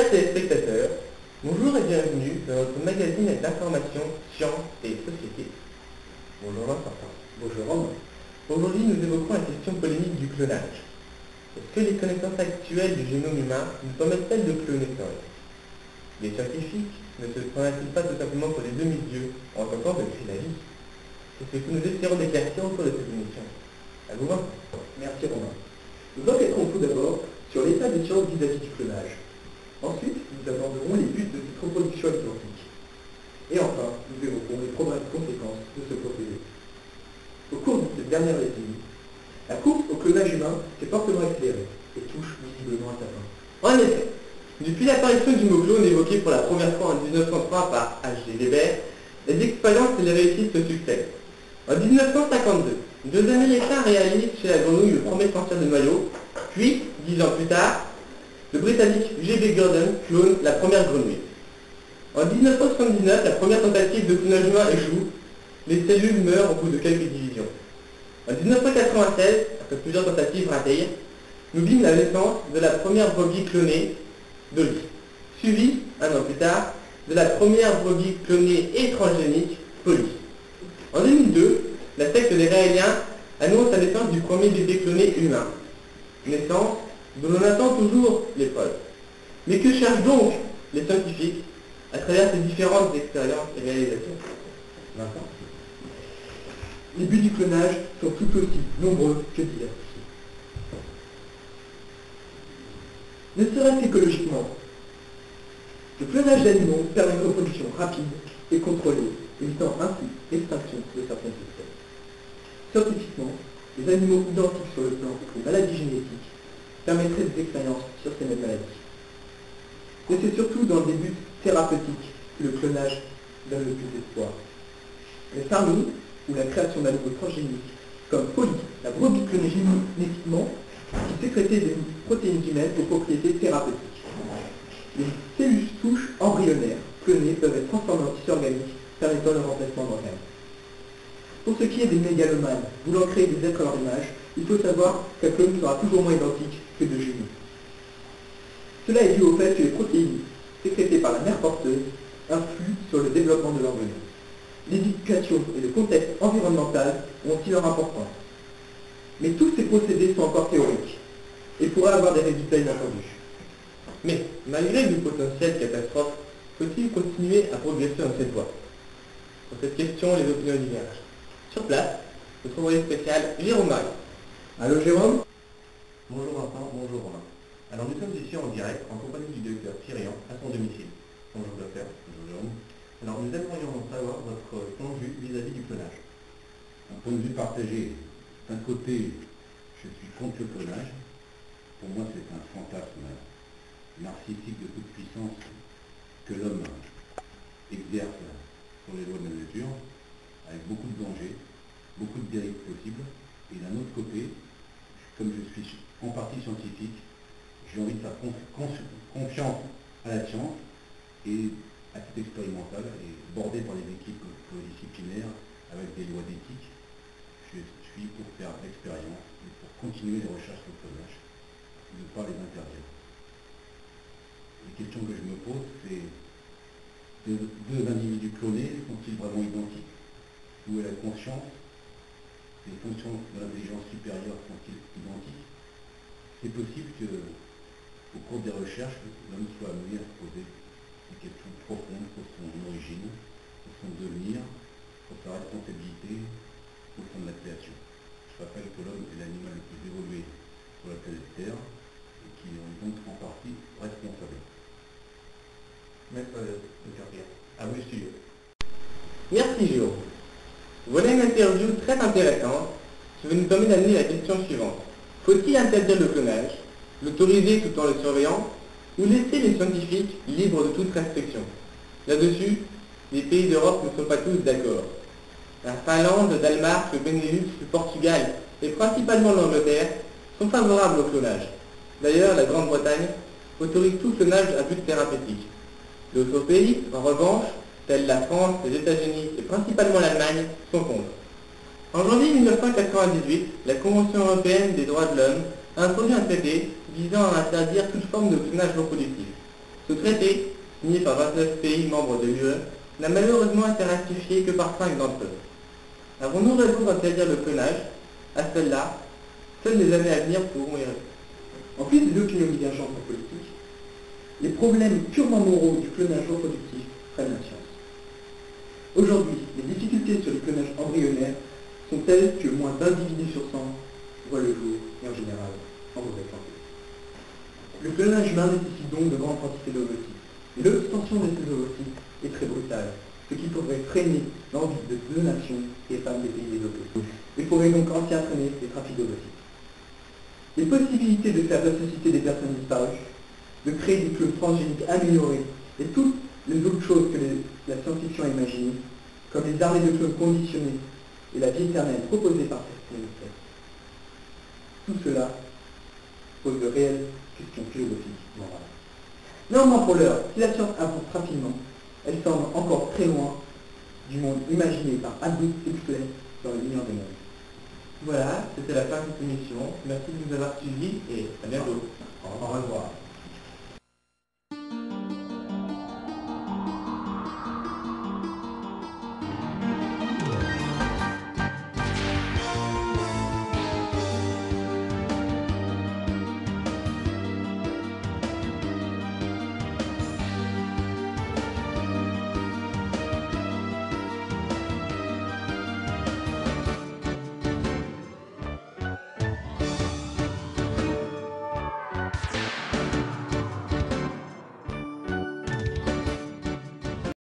Chers téléspectateurs, bonjour et bienvenue dans notre magazine d'information, sciences et société. Bonjour Vincent. Bonjour Romain. Aujourd'hui, nous évoquons la question polémique du clonage. Est-ce que les connaissances actuelles du génome humain nous permettent-elles de cloner sans risque? Les scientifiques ne se prennent-ils pas tout simplement pour des demi-dieux en tentant de créer la vie? C'est ce que nous essaierons d'éclaircir au cours de cette émission. À vous Vincent. Merci Romain. Nous enquêterons tout d'abord sur l'état des sciences vis-à-vis du clonage. Ensuite, nous aborderons les buts de cette reproduction identique. Et enfin, nous évoquerons les probables conséquences de ce procédé. Au cours de cette dernière décennie, la course au clonage humain s'est fortement accélérée et touche visiblement à sa fin. En effet, depuis l'apparition du mot clone évoqué pour la première fois en 1903 par H.G. Weber, les expériences et les réussites se succèdent. En 1952, deux Américains réalisent chez la grenouille le premier cancer de noyau, puis, 10 ans plus tard, le Britannique G.B. Gordon clone la première grenouille. En 1979, la première tentative de clonage humain échoue, les cellules meurent au bout de quelques divisions. En 1996, après plusieurs tentatives ratées, nous vîmes la naissance de la première brebis clonée, Dolly, suivie, un an plus tard, de la première brebis clonée et transgénique, Polly. En 2002, la secte des Raéliens annonce la naissance du premier bébé cloné humain. Naissance dont on attend toujours les preuves. Mais que cherchent donc les scientifiques à travers ces différentes expériences et réalisations? Vincent. Les buts du clonage sont tout aussi nombreux que diversifiés. Ne serait-ce qu'écologiquement, le clonage d'animaux permet une reproduction rapide et contrôlée, évitant ainsi l'extinction de certaines espèces. Scientifiquement, les animaux identiques sur le plan des maladies génétiques permettraient des expériences sur ces mêmes maladies. Mais c'est surtout dans des buts thérapeutiques que le clonage donne le plus d'espoir. Les farming, ou la création d'animaux transgéniques, comme Polly, la brebis clonée génétiquement, qui sécrétait des protéines humaines aux propriétés thérapeutiques. Les cellules souches embryonnaires clonées peuvent être transformées en tissus organiques, permettant le remplacement d'organes. Pour ce qui est des mégalomanes, voulant créer des êtres à leur image, il faut savoir qu'un clone sera toujours moins identique que de jumeaux. Cela est dû au fait que les protéines sécrétées par la mère porteuse influent sur le développement de l'embryon. L'éducation et le contexte environnemental ont aussi leur importance. Mais tous ces procédés sont encore théoriques et pourraient avoir des résultats inattendus. Mais, malgré le potentiel catastrophe, faut-il continuer à progresser dans cette voie? Sur cette question, les opinions divergent. Sur place, notre envoyé spécial, Jérôme Marie. Allô Jérôme? Bonjour Vincent, bonjour Romain. Alors nous sommes ici en direct en compagnie du docteur Thirian à son domicile. Bonjour docteur. Bonjour Jérôme. Alors nous aimerions savoir votre point de vue vis-à-vis du clonage. Un point de vue partagé. D'un côté, je suis contre le clonage. Pour moi, c'est un fantasme narcissique de toute puissance que l'homme exerce sur les lois de la nature, avec beaucoup de dangers, beaucoup de dérives possibles. Et d'un autre côté, comme je suis en partie scientifique, j'ai envie de faire confiance à la science et à titre expérimental et bordé par les équipes pluridisciplinaires avec des lois d'éthique. Je suis pour faire l'expérience et pour continuer les recherches sur le clonage, ne pas les interdire. Les questions que je me pose, c'est deux individus clonés sont-ils vraiment identiques? Où est la conscience? Les fonctions de l'intelligence supérieure sont-ils identiques? C'est possible qu'au cours des recherches, l'homme soit amené à se poser des questions profondes sur son origine, sur son devenir, sur sa responsabilité au sein de la création. Je rappelle que l'homme est l'animal le plus évolué sur la planète Terre et qui en est donc en partie responsable. Maître docteur Thirian, à vous le studio. Merci Jérôme. Voilà une interview très intéressante qui va nous permettre d'amener la question suivante. Faut-il interdire le clonage, l'autoriser tout en le surveillant, ou laisser les scientifiques libres de toute restriction? Là-dessus, les pays d'Europe ne sont pas tous d'accord. La Finlande, le Danemark, le Benelux, le Portugal et principalement l'Angleterre sont favorables au clonage. D'ailleurs, la Grande-Bretagne autorise tout clonage à but thérapeutique. D'autres pays, en revanche, tels la France, les États-Unis et principalement l'Allemagne, sont contre. En janvier 1998, la Convention européenne des droits de l'homme a introduit un traité visant à interdire toute forme de clonage reproductif. Ce traité, signé par 29 pays membres de l'UE, n'a malheureusement été ratifié que par 5 d'entre eux. Avons-nous raison d'interdire le clonage? À celle-là, seules les années à venir pourront y répondre. En plus des opinions divergentes en politique, les problèmes purement moraux du clonage reproductif freinent la science. Aujourd'hui, les difficultés sur le clonage embryonnaire sont telles que moins d'individus sur 100 voient le jour, et en général, en mauvaise santé. Le clonage humain nécessite donc de grandes quantités d'ovocytes. Mais l'obtention de ces ovocytes est très brutale, ce qui pourrait freiner l'envie de donation des femmes des pays développés. Il pourrait donc ainsi entraîner des trafics d'ovocytes. Les possibilités de faire ressusciter des personnes disparues, de créer des clones transgéniques améliorés et toutes les autres choses que la science-fiction a imaginées, comme les armées de clones conditionnés et la vie éternelle proposée par certaines espèces. Tout cela pose de réelles questions philosophiques morales. Néanmoins, pour l'heure, si la science avance rapidement, elle semble encore très loin du monde imaginé par Aldous Huxley dans Le meilleur des mondes. Voilà, c'était la fin de cette émission. Merci de nous avoir suivis et à bientôt. Au revoir.